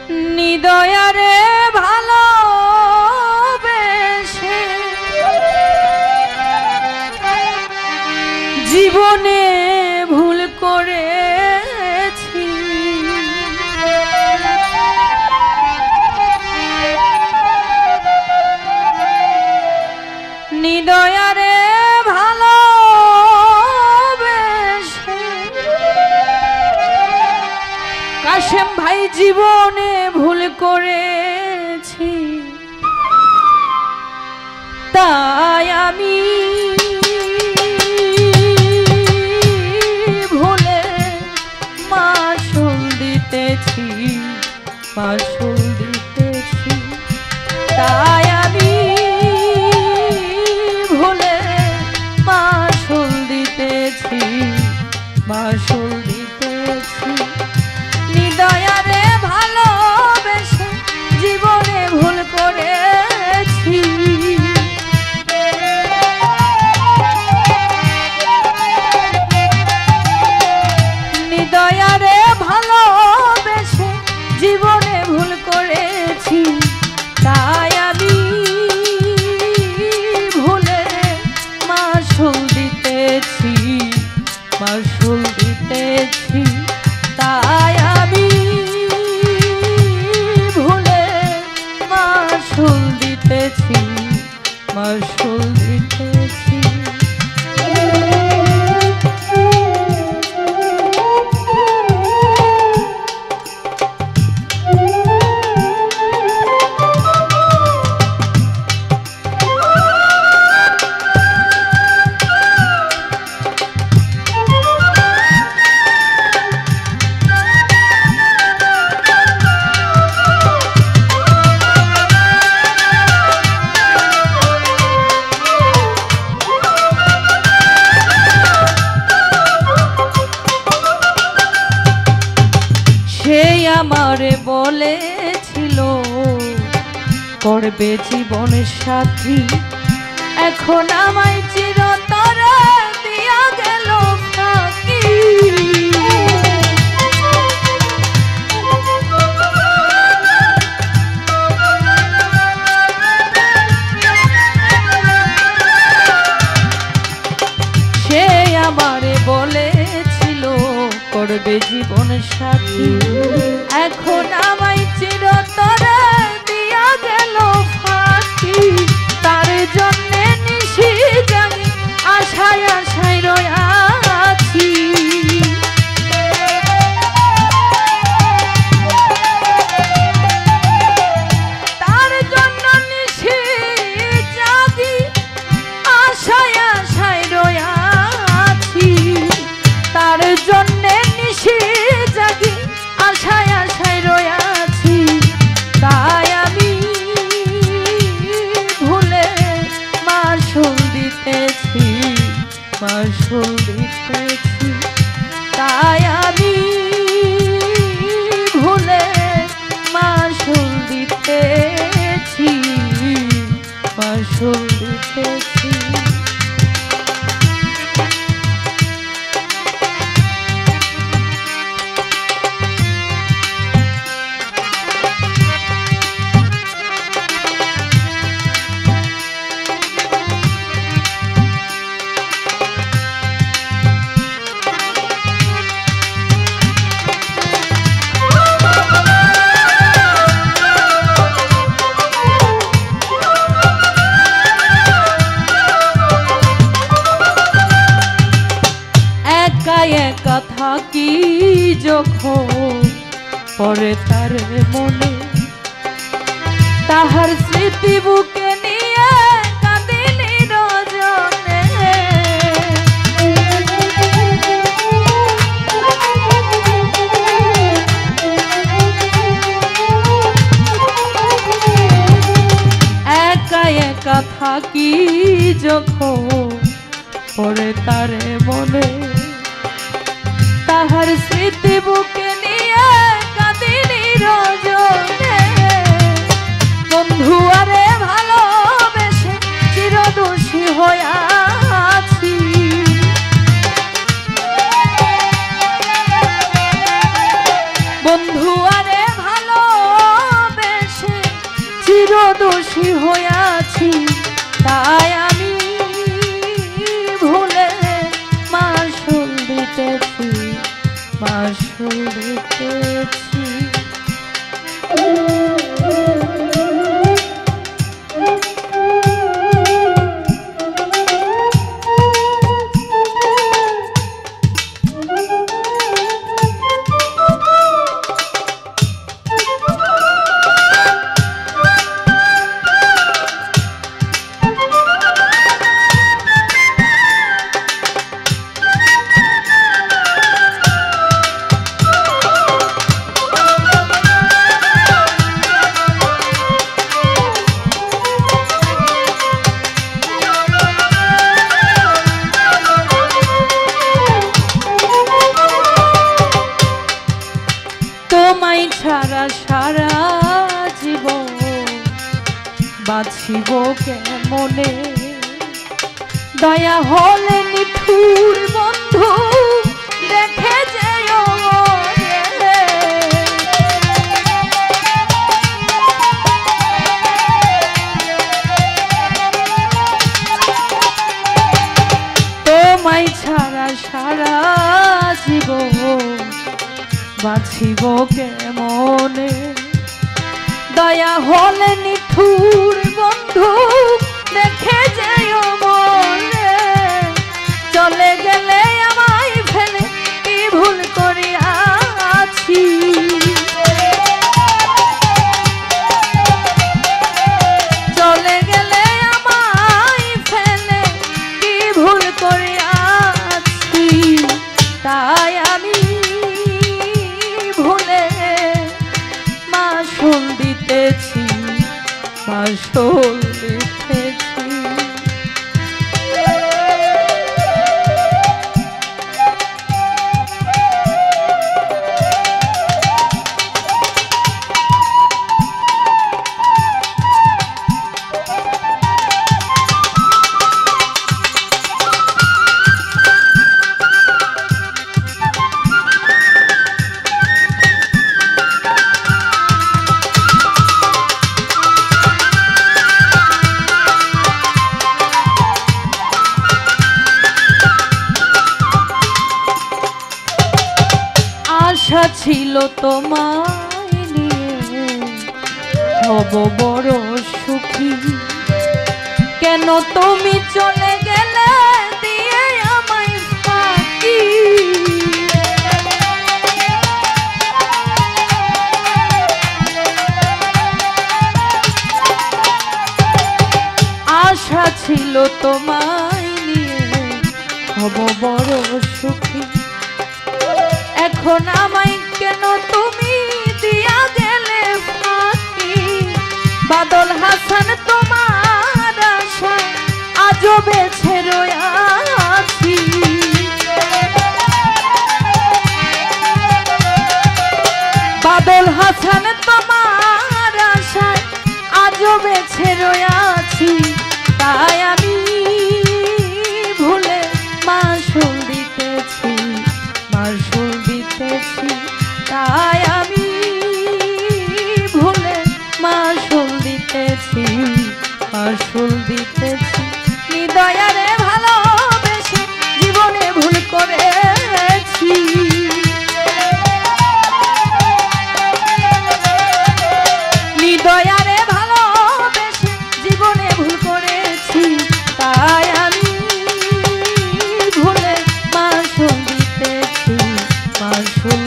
নিদয়ারে ভালোবেসে জীবনে ভুল করেছি, নিদয়ারে ভালোবেসে কাশেম ভাই জীবনে ভুল করেছি, তাই আমি ভুলে মাসুল দিতেছি, মাসুল দিতেছি, তাই আমি ভুলে মাসুল দিতেছি, মাসুল দিতেছি। নিদয়ারে ভালোবেসে জীবনে ভুল করেছি, নিদয়ারে ভালোবেসে জীবনে ভুল করেছি, তাই আমি ভুলে মাসুল দিতেছি, মাসুল দিতেছি, তাই আমি ভুলে মাসুল দিতেছি, মাসুল দিতেছি। আমারে বলেছিল করবে জীবন সাথী, এখন আমায় চিরতরে দিয়া গেল ফাঁকি, সে আমারে বলেছিল করবে জীবন সাথী, এখন আমায় চিরতরে দিয়া গেল ফাঁকি, তার জন্যে নিশি জানি আশায় আশায় রয়াছি, তার জন্য নিশি জাগি আশায় আশায় রয়াছি, তার জন্যে নিশি জাগি আশায় আশায় রয়াছি, তাই আমি ভুলে মাসুল দিতেছি, মাসুল দিতেছি, তাই আমি ভুলে মাসুল দিতেছি, মাসুল দিতেছি। একা থাকি যখন পরে তার মনে, তাহার স্মৃতি বুকে নিয়ে কাঁদি নিরজনে, একা একা থাকি যখন পরে তার মনে, তাহার স্মৃতি বুকে নিয়ে কাঁদি নিরজনে, বন্ধু আরে ভালোবেসে চিরদোষী হয়ে আছি, বন্ধু আরে ভালো চিরদোষী হইয়াছি, তাই আমি ভুলে মাসুল দিতেছি, মাসুল দিতেছি। তোমায় ছাড়া সারা জীবন বাঁচিব কেমনে, দয়া হলে নিঠুর বন্ধু দেখে যেও রে। তোমায় ছাড়া সারা জীবন বাঁচিব কেমনে, দয়া হলে নিঠুর বন্ধু দেখে যেও মনে। চলে গেলে আমায় ফেলে কি ভুল করিয়াছি, চলে গেলে আমায় ফেলে কি ভুল করিয়াছি, তাই আমি ভুলে মাসুল দিতেছি, মাসুল দিতেছি। আশা ছিল তোমায় নিয়ে হব বড় সুখী, কেন তুমি চলে গেলে দিয়ে আমায় ফাঁকি। আশা ছিল তোমায় নিয়ে হব বড় সুখী, এখন আমায় কেন তুমি দিয়া গেলে ফাঁকি। বাদল হাসান তোমার আশায় আজও বেছে রয়াছি, বাদল হাসান তোমার আশায় আজও বেছে রয়াছি, তাই আমি ভুলে মাসুল দিতেছি, মাসুল দিতেছি, তাই আমি ভুলে মাসুল দিতেছি, মাসুল দিতেছি। নিদয়ারে ভালোবেসে জীবনে ভুল করেছি, নিদয়ারে ভালোবেসে জীবনে ভুল করেছি, তাই আমি ভুলে মাসুল দিতেছি, মাসুল